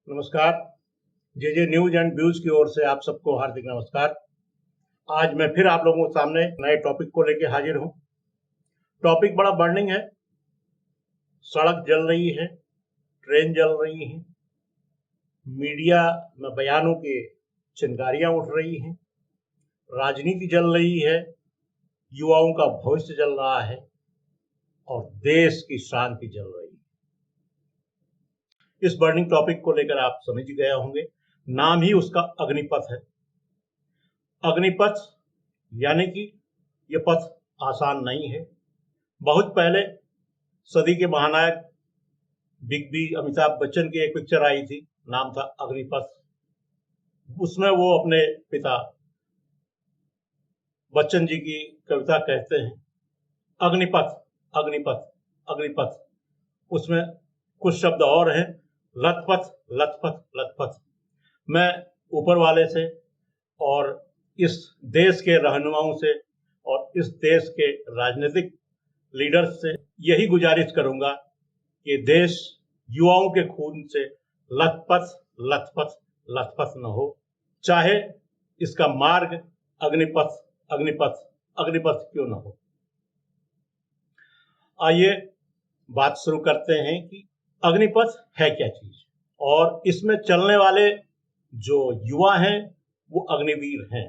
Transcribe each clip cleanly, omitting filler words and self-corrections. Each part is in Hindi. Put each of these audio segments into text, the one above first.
नमस्कार। जे न्यूज एंड व्यूज की ओर से आप सबको हार्दिक नमस्कार। आज मैं फिर आप लोगों के सामने नए टॉपिक को लेकर हाजिर हूं। टॉपिक बड़ा बर्निंग है। सड़क जल रही है, ट्रेन जल रही है, मीडिया में बयानों की चिंगारियां उठ रही हैं, राजनीति जल रही है, युवाओं का भविष्य जल रहा है और देश की शांति जल रही है। इस बर्निंग टॉपिक को लेकर आप समझ गए होंगे, नाम ही उसका अग्निपथ है। अग्निपथ यानी कि यह पथ आसान नहीं है। बहुत पहले सदी के महानायक बिग बी अमिताभ बच्चन की एक पिक्चर आई थी, नाम था अग्निपथ। उसमें वो अपने पिता बच्चन जी की कविता कहते हैं, अग्निपथ अग्निपथ अग्निपथ। उसमें कुछ शब्द और हैं, लथपथ लथपथ लथपथ। मैं ऊपर वाले से और इस देश के रहनुमाओं से और इस देश के राजनीतिक लीडर्स से यही गुजारिश करूंगा कि देश युवाओं के खून से लथपथ लथपथ लथपथ न हो, चाहे इसका मार्ग अग्निपथ अग्निपथ अग्निपथ क्यों न हो। आइए बात शुरू करते हैं कि अग्निपथ है क्या चीज और इसमें चलने वाले जो युवा हैं वो अग्निवीर हैं।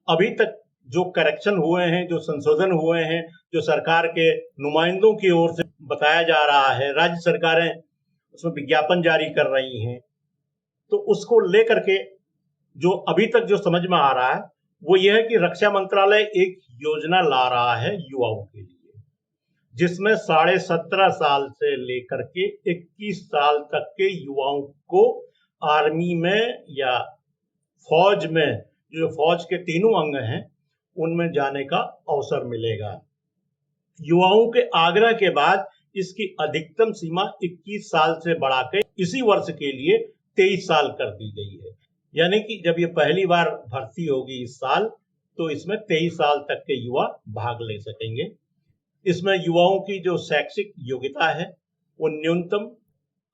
अभी तक जो करेक्शन हुए हैं, जो संशोधन हुए हैं, जो सरकार के नुमाइंदों की ओर से बताया जा रहा है, राज्य सरकारें उसमें विज्ञापन जारी कर रही हैं, तो उसको लेकर के जो अभी तक जो समझ में आ रहा है वो यह है कि रक्षा मंत्रालय एक योजना ला रहा है युवाओं के लिए, जिसमें 17.5 साल से लेकर के 21 साल तक के युवाओं को आर्मी में या फौज में, जो फौज के तीनों अंग हैं उनमें जाने का अवसर मिलेगा। युवाओं के आग्रह के बाद इसकी अधिकतम सीमा 21 साल से बढ़ाकर इसी वर्ष के लिए 23 साल कर दी गई है। यानी कि जब ये पहली बार भर्ती होगी इस साल, तो इसमें 23 साल तक के युवा भाग ले सकेंगे। इसमें युवाओं की जो शैक्षिक योग्यता है वो न्यूनतम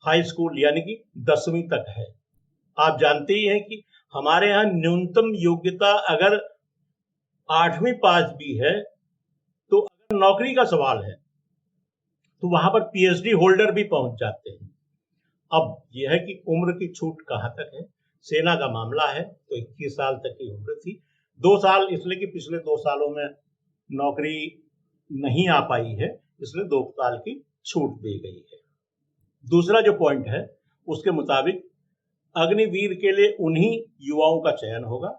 हाई स्कूल यानी कि 10वीं तक है। आप जानते ही हैं कि हमारे यहाँ न्यूनतम योग्यता अगर 8वीं पास भी है तो अगर नौकरी का सवाल है तो वहां पर पीएचडी होल्डर भी पहुंच जाते हैं। अब यह है कि उम्र की छूट कहां तक है। सेना का मामला है तो 21 साल तक की उम्र थी, 2 साल इसलिए कि पिछले 2 सालों में नौकरी नहीं आ पाई है, इसलिए 2 साल की छूट दी गई है। दूसरा जो पॉइंट है उसके मुताबिक अग्निवीर के लिए उन्हीं युवाओं का चयन होगा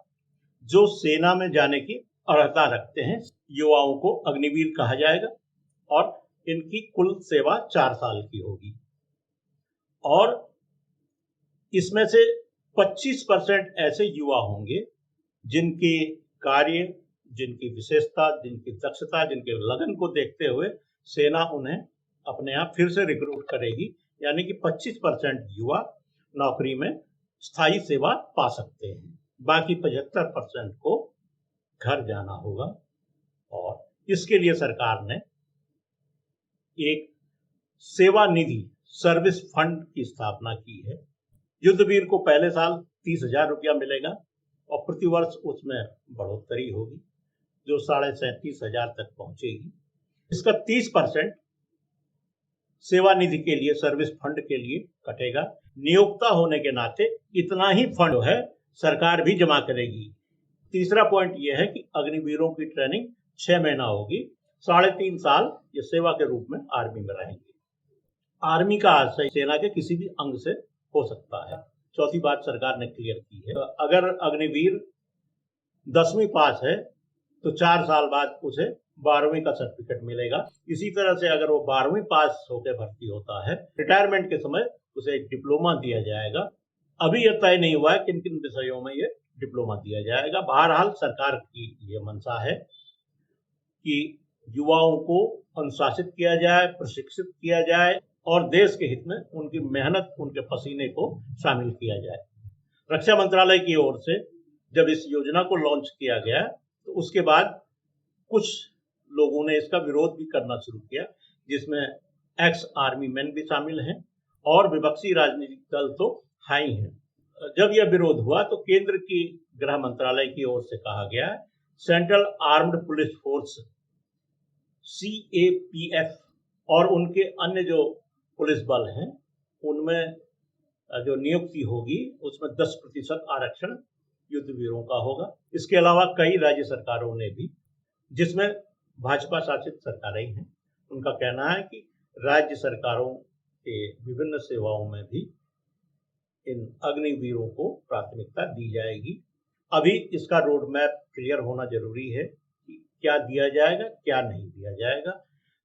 जो सेना में जाने की अर्हता रखते हैं। युवाओं को अग्निवीर कहा जाएगा और इनकी कुल सेवा 4 साल की होगी और इसमें से 25% ऐसे युवा होंगे जिनके कार्य, जिनकी विशेषता, जिनकी दक्षता, जिनके लगन को देखते हुए सेना उन्हें अपने आप फिर से रिक्रूट करेगी। यानी कि 25% युवा नौकरी में स्थायी सेवा पा सकते हैं, बाकी 75% को घर जाना होगा। और इसके लिए सरकार ने एक सेवा निधि, सर्विस फंड की स्थापना की है। युद्धवीर को पहले साल 30,000 रुपया मिलेगा और प्रतिवर्ष उसमें बढ़ोतरी होगी जो 37,500 तक पहुंचेगी। इसका 30% सेवा निधि के लिए, सर्विस फंड के लिए कटेगा। नियोक्ता होने के नाते इतना ही फंड है सरकार भी जमा करेगी। तीसरा पॉइंट यह है कि अग्निवीरों की ट्रेनिंग 6 महीना होगी, 3.5 साल ये सेवा के रूप में आर्मी में रहेंगे। आर्मी का आशय सेना के किसी भी अंग से हो सकता है। चौथी बात सरकार ने क्लियर की है, अगर अग्निवीर 10वीं पास है तो 4 साल बाद उसे 12वीं का सर्टिफिकेट मिलेगा। इसी तरह से अगर वो 12वीं पास होकर भर्ती होता है, रिटायरमेंट के समय उसे एक डिप्लोमा दिया जाएगा। अभी यह तय नहीं हुआ है किन किन विषयों में ये डिप्लोमा दिया जाएगा। बहरहाल सरकार की ये मंशा है कि युवाओं को अनुशासित किया जाए, प्रशिक्षित किया जाए और देश के हित में उनकी मेहनत, उनके पसीने को शामिल किया जाए। रक्षा मंत्रालय की ओर से जब इस योजना को लॉन्च किया गया तो उसके बाद कुछ लोगों ने इसका विरोध भी करना शुरू किया, जिसमें एक्स आर्मी मैन भी शामिल हैं और विपक्षी राजनीतिक दल तो हाई हैं। जब यह विरोध हुआ तो केंद्र की गृह मंत्रालय की ओर से कहा गया, central armed police force CAPF और उनके अन्य जो पुलिस बल हैं उनमें जो नियुक्ति होगी उसमें 10% आरक्षण युद्धवीरों का होगा। इसके अलावा कई राज्य सरकारों ने भी, जिसमें भाजपा शासित सरकारें हैं, उनका कहना है कि राज्य सरकारों के विभिन्न सेवाओं में भी इन अग्निवीरों को प्राथमिकता दी जाएगी। अभी इसका रोड मैप क्लियर होना जरूरी है कि क्या दिया जाएगा, क्या नहीं दिया जाएगा।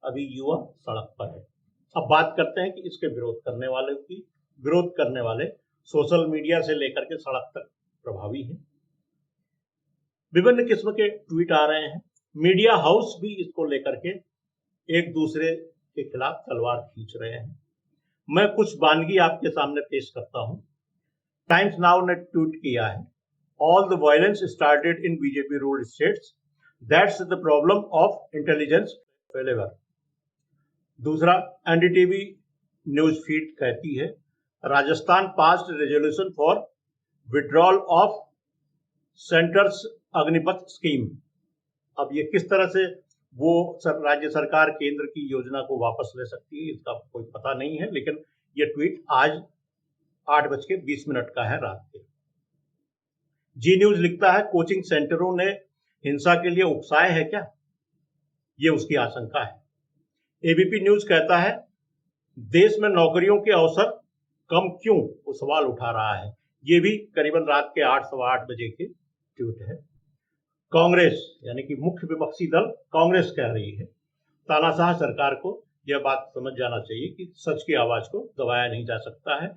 अभी युवा सड़क पर है। अब बात करते हैं कि इसके विरोध करने वालों की। विरोध करने वाले सोशल मीडिया से लेकर के सड़क तक प्रभावी हैं। विभिन्न किस्म के ट्वीट आ रहे हैं। मीडिया हाउस भी इसको लेकर के एक दूसरे के खिलाफ तलवार खींच रहे हैं। मैं कुछ वानगी आपके सामने पेश करता हूं। टाइम्स नाउ ने ट्वीट किया है, all the violence started in BJP ruled states, that's the problem of intelligence failure. दूसरा, एनडीटीवी न्यूज फीड कहती है, Rajasthan passed resolution for withdrawal of centres Agnipath scheme. अब ये किस तरह से वो राज्य सरकार केंद्र की योजना को वापस ले सकती है इसका कोई पता नहीं है, लेकिन ये ट्वीट आज 8:20 का है रात के। जी न्यूज लिखता है, कोचिंग सेंटरों ने हिंसा के लिए उकसाए है क्या, ये उसकी आशंका है। एबीपी न्यूज कहता है, देश में नौकरियों के अवसर कम क्यों, वो सवाल उठा रहा है। ये भी करीबन रात के 8, सवा 8 बजे के ट्वीट है। कांग्रेस यानी कि मुख्य विपक्षी दल कांग्रेस कह रही है, तानाशाह सरकार को यह बात समझ जाना चाहिए कि सच की आवाज को दबाया नहीं जा सकता है।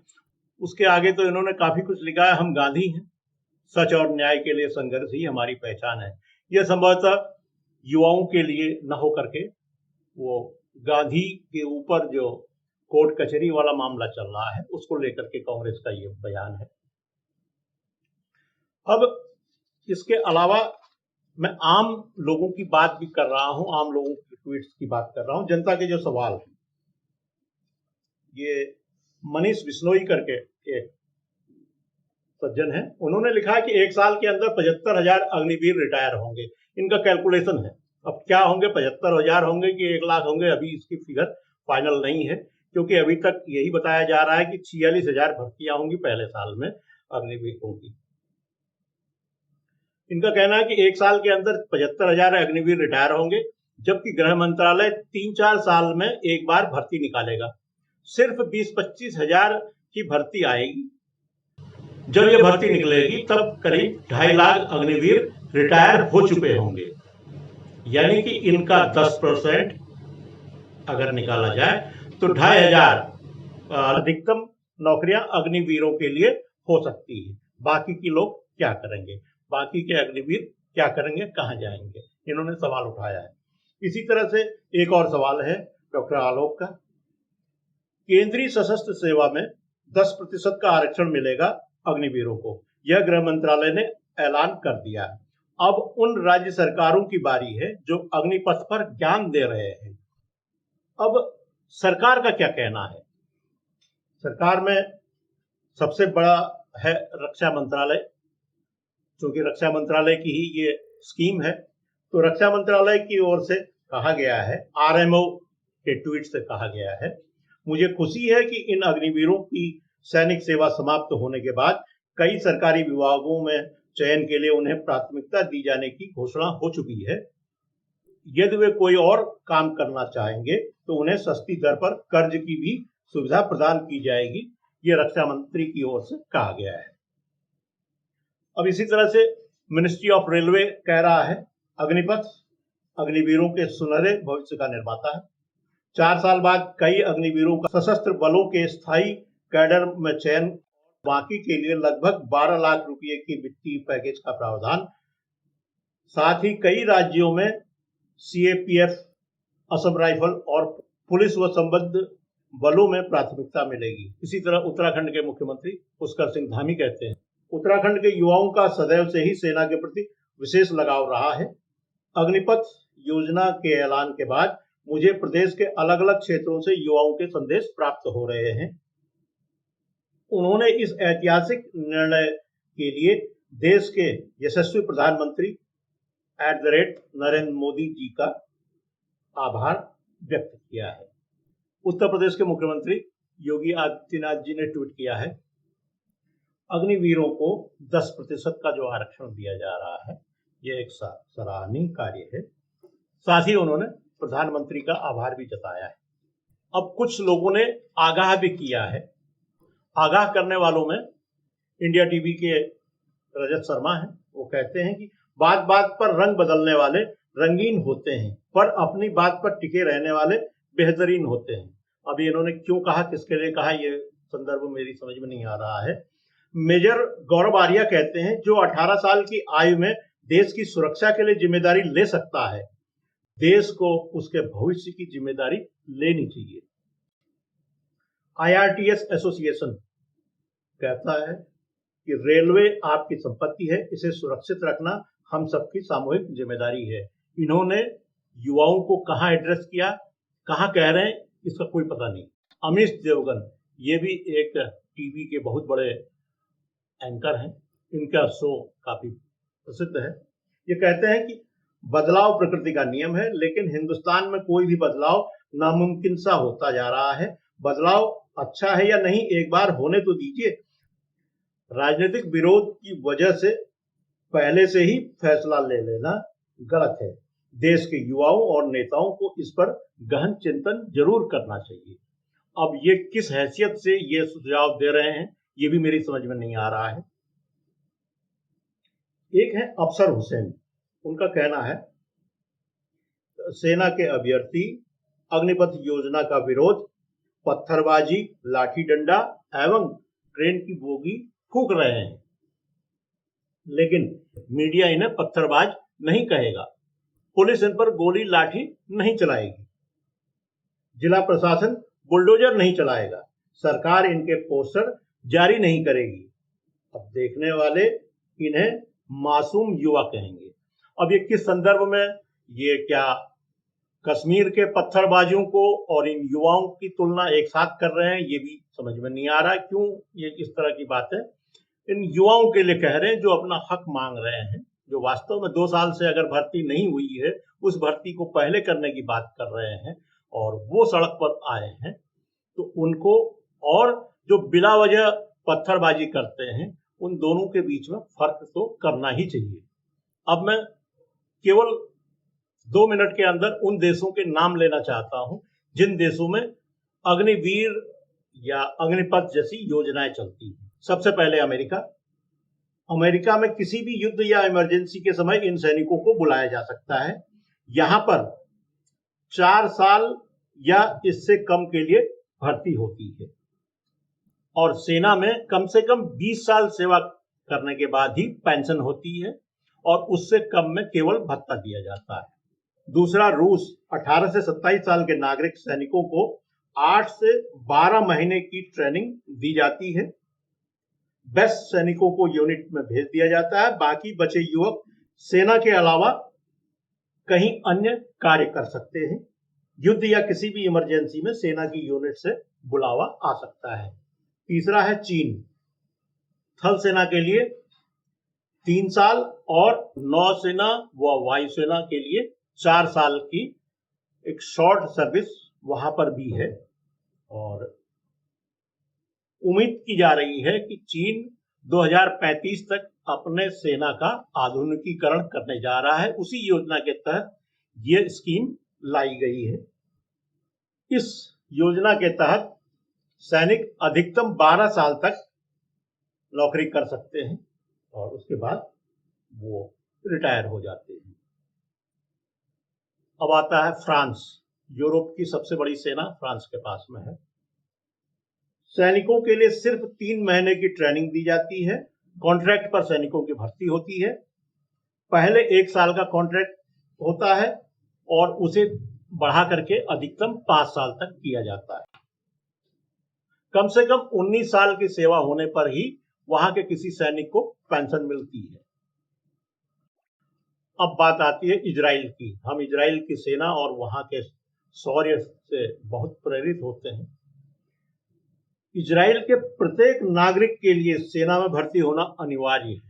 उसके आगे तो इन्होंने काफी कुछ लिखा है, हम गांधी हैं, सच और न्याय के लिए संघर्ष ही हमारी पहचान है। यह संभवतः युवाओं के लिए न हो करके वो गांधी के ऊपर जो कोर्ट कचहरी वाला मामला चल रहा है उसको लेकर के कांग्रेस का ये बयान है। अब इसके अलावा मैं आम लोगों की बात भी कर रहा हूं, आम लोगों की ट्वीट्स की बात कर रहा हूं। जनता के जो सवाल हैं, ये मनीष बिश्नोई करके एक सज्जन है, उन्होंने लिखा है कि 1 साल के अंदर 75,000 अग्निवीर रिटायर होंगे। इनका कैलकुलेशन है, अब क्या होंगे, 75,000 होंगे कि 1 लाख होंगे, अभी इसकी फिगर फाइनल नहीं है, क्योंकि अभी तक यही बताया जा रहा है कि 46,000 भर्तियां होंगी पहले साल में अग्निवीरों की। इनका कहना है कि 1 साल के अंदर 75,000 अग्निवीर रिटायर होंगे, जबकि गृह मंत्रालय 3-4 साल में एक बार भर्ती निकालेगा। सिर्फ 20-25,000 की भर्ती आएगी। जब यह भर्ती निकलेगी तब करीब 2.5 लाख अग्निवीर रिटायर हो चुके होंगे, यानी कि इनका 10% अगर निकाला जाए तो 2,500 अधिकतम नौकरियां अग्निवीरों के लिए हो सकती है। बाकी के लोग क्या करेंगे, बाकी के अग्निवीर क्या करेंगे, कहां जाएंगे, इन्होंने सवाल उठाया है। इसी तरह से एक और सवाल है डॉक्टर आलोक का, केंद्रीय सशस्त्र सेवा में 10% का आरक्षण मिलेगा अग्निवीरों को, यह गृह मंत्रालय ने ऐलान कर दिया। अब उन राज्य सरकारों की बारी है जो अग्निपथ पर ज्ञान दे रहे हैं। अब सरकार का क्या कहना है। सरकार में सबसे बड़ा है रक्षा मंत्रालय, क्योंकि रक्षा मंत्रालय की ही ये स्कीम है, तो रक्षा मंत्रालय की ओर से कहा गया है, आरएमओ के ट्वीट से कहा गया है, मुझे खुशी है कि इन अग्निवीरों की सैनिक सेवा समाप्त होने के बाद कई सरकारी विभागों में चयन के लिए उन्हें प्राथमिकता दी जाने की घोषणा हो चुकी है। यदि वे कोई और काम करना चाहेंगे तो उन्हें सस्ती दर पर कर्ज की भी सुविधा प्रदान की जाएगी, ये रक्षा मंत्री की ओर से कहा गया है। अब इसी तरह से मिनिस्ट्री ऑफ रेलवे कह रहा है, अग्निपथ अग्निवीरों के सुनहरे भविष्य का निर्माता है। 4 साल बाद कई अग्निवीरों का सशस्त्र बलों के स्थायी कैडर में चयन, बाकी के लिए लगभग 12 लाख रुपए की वित्तीय पैकेज का प्रावधान। साथ ही कई राज्यों में CAPF, असम राइफल और पुलिस व संबद्ध बलों में प्राथमिकता मिलेगी। इसी तरह उत्तराखंड के मुख्यमंत्री पुष्कर सिंह धामी कहते हैं, उत्तराखंड के युवाओं का सदैव से ही सेना के प्रति विशेष लगाव रहा है। अग्निपथ योजना के ऐलान के बाद मुझे प्रदेश के अलग अलग क्षेत्रों से युवाओं के संदेश प्राप्त हो रहे हैं। उन्होंने इस ऐतिहासिक निर्णय के लिए देश के यशस्वी प्रधानमंत्री @नरेंद्र मोदी जी का आभार व्यक्त किया है। उत्तर प्रदेश के मुख्यमंत्री योगी आदित्यनाथ जी ने ट्वीट किया है, अग्निवीरों को 10% का जो आरक्षण दिया जा रहा है, यह एक सराहनीय कार्य है। साथ ही उन्होंने प्रधानमंत्री का आभार भी जताया है। अब कुछ लोगों ने आगाह भी किया है। आगाह करने वालों में इंडिया टीवी के रजत शर्मा हैं। वो कहते हैं कि बात बात पर रंग बदलने वाले रंगीन होते हैं, पर अपनी बात पर टिके रहने वाले बेहतरीन होते हैं। अभी इन्होंने क्यों कहा, किसके लिए कहा, ये संदर्भ मेरी समझ में नहीं आ रहा है। मेजर गौरव आर्या कहते हैं, जो 18 साल की आयु में देश की सुरक्षा के लिए जिम्मेदारी ले सकता है, देश को उसके भविष्य की जिम्मेदारी लेनी चाहिए। IRTS एसोसिएशन कहता है कि रेलवे आपकी संपत्ति है, इसे सुरक्षित रखना हम सबकी सामूहिक जिम्मेदारी है। इन्होंने युवाओं को कहां एड्रेस किया, कहां कह रहे हैं, इसका कोई पता नहीं। अमीश देवगन, ये भी एक टीवी के बहुत बड़े एंकर हैं, इनका शो काफी प्रसिद्ध है। ये कहते हैं कि बदलाव प्रकृति का नियम है, लेकिन हिंदुस्तान में कोई भी बदलाव नामुमकिन सा होता जा रहा है। बदलाव अच्छा है या नहीं, एक बार होने तो दीजिए। राजनीतिक विरोध की वजह से पहले से ही फैसला ले लेना गलत है। देश के युवाओं और नेताओं को इस पर गहन चिंतन जरूर करना चाहिए। अब ये किस हैसियत से ये सुझाव दे रहे हैं, ये भी मेरी समझ में नहीं आ रहा है। एक है अफसर हुसैन, उनका कहना है, सेना के अभ्यर्थी अग्निपथ योजना का विरोध, पत्थरबाजी, लाठी डंडा एवं ट्रेन की बोगी फूंक रहे हैं, लेकिन मीडिया इन्हें पत्थरबाज नहीं कहेगा। पुलिस इन पर गोली लाठी नहीं चलाएगी, जिला प्रशासन बुलडोजर नहीं चलाएगा, सरकार इनके पोस्टर जारी नहीं करेगी। अब देखने वाले इन्हें मासूम युवा कहेंगे। अब ये किस संदर्भ में, ये क्या कश्मीर के पत्थरबाजों को और इन युवाओं की तुलना एक साथ कर रहे हैं, ये भी समझ में नहीं आ रहा। क्यों ये इस तरह की बातें इन युवाओं के लिए कह रहे हैं, जो अपना हक मांग रहे हैं, जो वास्तव में 2 साल से अगर भर्ती नहीं हुई है, उस भर्ती को पहले करने की बात कर रहे हैं और वो सड़क पर आए हैं, तो उनको और जो बिला वजह पत्थरबाजी करते हैं, उन दोनों के बीच में फर्क तो करना ही चाहिए। अब मैं केवल 2 मिनट के अंदर उन देशों के नाम लेना चाहता हूं जिन देशों में अग्निवीर या अग्निपथ जैसी योजनाएं चलती हैं। सबसे पहले अमेरिका। अमेरिका में किसी भी युद्ध या इमरजेंसी के समय इन सैनिकों को बुलाया जा सकता है। यहां पर 4 साल या इससे कम के लिए भर्ती होती है और सेना में कम से कम 20 साल सेवा करने के बाद ही पेंशन होती है और उससे कम में केवल भत्ता दिया जाता है। दूसरा, रूस। 18 से 27 साल के नागरिक सैनिकों को 8 से 12 महीने की ट्रेनिंग दी जाती है। बेस्ट सैनिकों को यूनिट में भेज दिया जाता है। बाकी बचे युवक सेना के अलावा कहीं अन्य कार्य कर सकते हैं। युद्ध या किसी भी इमरजेंसी में सेना की यूनिट से बुलावा आ सकता है। तीसरा है चीन। थल सेना के लिए 3 साल और नौसेना व वायुसेना के लिए 4 साल की एक शॉर्ट सर्विस वहां पर भी है और उम्मीद की जा रही है कि चीन 2035 तक अपने सेना का आधुनिकीकरण करने जा रहा है। उसी योजना के तहत ये स्कीम लाई गई है। इस योजना के तहत सैनिक अधिकतम 12 साल तक नौकरी कर सकते हैं और उसके बाद वो रिटायर हो जाते हैं। अब आता है फ्रांस। यूरोप की सबसे बड़ी सेना फ्रांस के पास में है। सैनिकों के लिए सिर्फ 3 महीने की ट्रेनिंग दी जाती है। कॉन्ट्रैक्ट पर सैनिकों की भर्ती होती है। पहले 1 साल का कॉन्ट्रैक्ट होता है और उसे बढ़ा करके अधिकतम 5 साल तक किया जाता है। कम से कम 19 साल की सेवा होने पर ही वहां के किसी सैनिक को पेंशन मिलती है। अब बात आती है इजराइल की। हम इजराइल की सेना और वहां के शौर्य से बहुत प्रेरित होते हैं। इजराइल के प्रत्येक नागरिक के लिए सेना में भर्ती होना अनिवार्य है।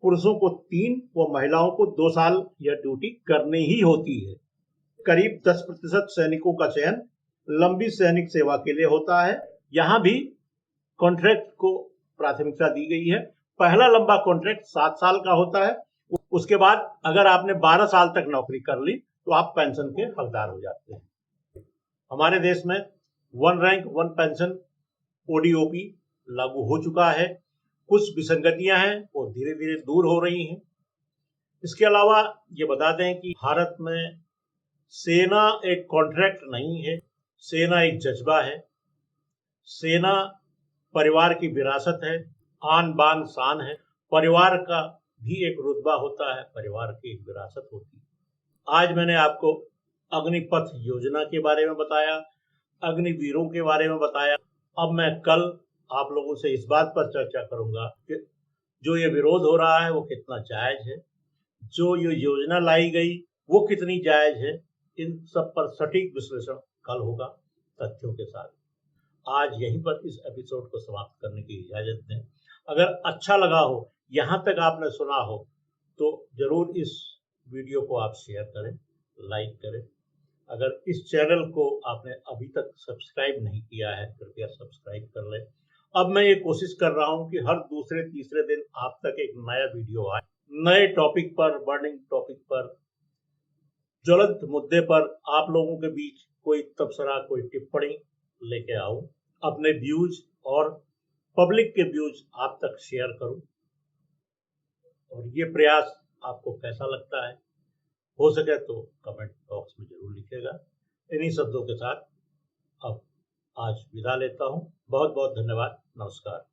पुरुषों को 3 व महिलाओं को 2 साल यह ड्यूटी करनी ही होती है। करीब 10% सैनिकों का चयन लंबी सैनिक सेवा के लिए होता है। यहाँ भी कॉन्ट्रैक्ट को प्राथमिकता दी गई है। पहला लंबा कॉन्ट्रैक्ट 7 साल का होता है। उसके बाद अगर आपने 12 साल तक नौकरी कर ली तो आप पेंशन के हकदार हो जाते हैं। हमारे देश में 1 रैंक 1 पेंशन ओडीओपी लागू हो चुका है। कुछ विसंगतियां हैं वो धीरे धीरे दूर हो रही हैं। इसके अलावा ये बता दें कि भारत में सेना एक कॉन्ट्रैक्ट नहीं है, सेना एक जज्बा है। सेना परिवार की विरासत है, आन बान शान है। परिवार का भी एक रुतबा होता है, परिवार की एक विरासत होती है। आज मैंने आपको अग्निपथ योजना के बारे में बताया, अग्निवीरों के बारे में बताया। अब मैं कल आप लोगों से इस बात पर चर्चा करूंगा कि जो ये विरोध हो रहा है वो कितना जायज है, जो ये योजना लाई गई वो कितनी जायज है। इन सब पर सटीक विश्लेषण कल होगा तथ्यों के साथ। आज यहीं पर इस एपिसोड को समाप्त करने की इजाजत दें। अगर अच्छा लगा हो, यहाँ तक आपने सुना हो, तो जरूर इस वीडियो को आप शेयर करें, लाइक करें। अगर इस चैनल को आपने अभी तक सब्सक्राइब नहीं किया है, कृपया सब्सक्राइब कर लें। अब मैं ये कोशिश कर रहा हूँ कि हर दूसरे तीसरे दिन आप तक एक नया वीडियो आए, नए टॉपिक पर, बर्निंग टॉपिक पर, ज्वलंत मुद्दे पर आप लोगों के बीच कोई तबसरा, कोई टिप्पणी लेके आऊं, अपने व्यूज और पब्लिक के व्यूज आप तक शेयर करूं। और ये प्रयास आपको कैसा लगता है, हो सके तो कमेंट बॉक्स में जरूर लिखिएगा। इन्हीं शब्दों के साथ अब आज विदा लेता हूं। बहुत बहुत धन्यवाद। नमस्कार।